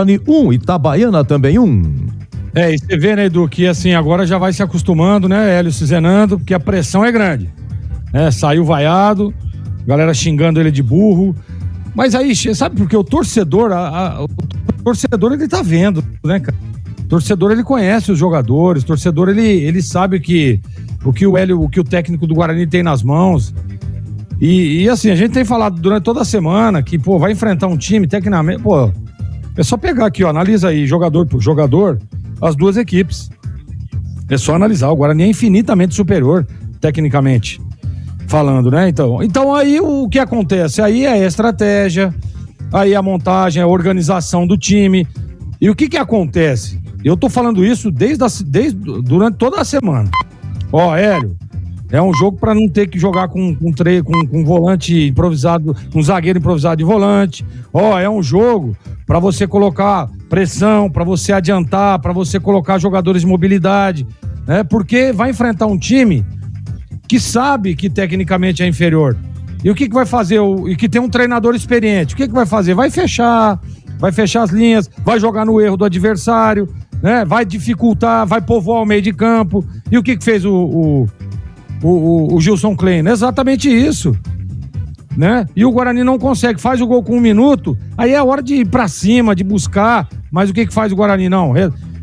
Guarani 1, Itabaiana também 1. E você vê, né, Edu, que assim, agora já vai se acostumando, né, Hélio Cizenando, porque a pressão é grande. Saiu vaiado, galera xingando ele de burro. Mas aí, sabe por quê? O torcedor, o torcedor ele tá vendo, né, cara? O torcedor ele conhece os jogadores, o torcedor ele sabe o que o técnico do Guarani tem nas mãos. E assim, a gente tem falado durante toda a semana que, vai enfrentar um time, tecnicamente, é só pegar aqui, ó, analisa aí, jogador por jogador, as duas equipes. É só analisar, o Guarani é infinitamente superior, tecnicamente falando, né? Então aí o que acontece? Aí é a estratégia, aí a montagem, a organização do time. E o que acontece? Eu tô falando isso durante toda a semana. Hélio, é um jogo para não ter que jogar com volante improvisado, um zagueiro improvisado de volante. É um jogo para você colocar pressão, para você adiantar, para você colocar jogadores de mobilidade, né? Porque vai enfrentar um time que sabe que tecnicamente é inferior. E o que vai fazer? E que tem um treinador experiente. O que vai fazer? Vai fechar as linhas, vai jogar no erro do adversário, né? Vai dificultar, vai povoar o meio de campo. E o que fez o Gilson Klein? Exatamente isso, né? E o Guarani não consegue, faz o gol com 1 minuto, aí é a hora de ir pra cima, de buscar. Mas o que faz o Guarani? Não,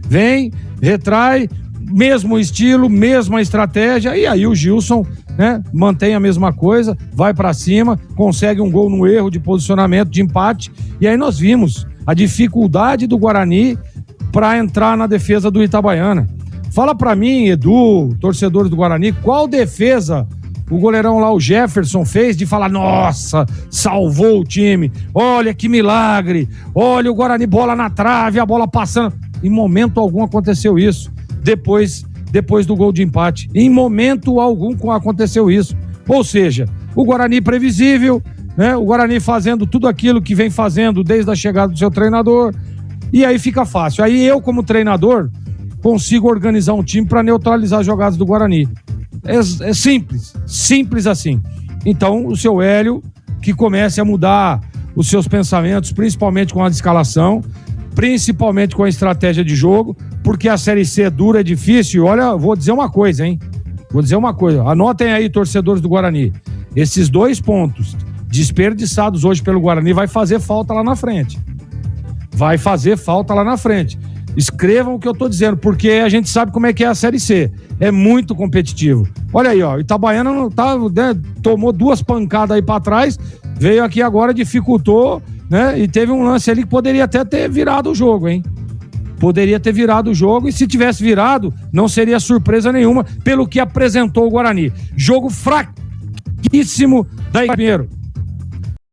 vem, retrai, mesmo estilo, mesma estratégia, e aí o Gilson, né, mantém a mesma coisa, vai pra cima, consegue um gol no erro de posicionamento, de empate, e aí nós vimos a dificuldade do Guarani pra entrar na defesa do Itabaiana. Fala pra mim, Edu, torcedores do Guarani, qual defesa o goleirão lá, o Jefferson, fez de falar, nossa, salvou o time, olha que milagre, olha o Guarani, bola na trave, a bola passando. Em momento algum aconteceu isso, depois do gol de empate. Em momento algum aconteceu isso. Ou seja, o Guarani previsível, né? O Guarani fazendo tudo aquilo que vem fazendo desde a chegada do seu treinador, e aí fica fácil. Aí eu, como treinador, consigo organizar um time para neutralizar as jogadas do Guarani. É simples assim. Então, o seu Hélio, que comece a mudar os seus pensamentos, principalmente com a escalação, principalmente com a estratégia de jogo, porque a Série C é dura, é difícil. Olha, vou dizer uma coisa, hein? Anotem aí, torcedores do Guarani. Esses 2 pontos desperdiçados hoje pelo Guarani vai fazer falta lá na frente. Escrevam o que eu tô dizendo, porque a gente sabe como é que é a Série C. É muito competitivo. Olha aí, ó, Itabaiana não tá, né, tomou 2 pancadas aí pra trás, veio aqui agora, dificultou, né? E teve um lance ali que poderia até ter virado o jogo, hein? Poderia ter virado o jogo, e se tivesse virado, não seria surpresa nenhuma pelo que apresentou o Guarani. Jogo fraquíssimo da primeiro.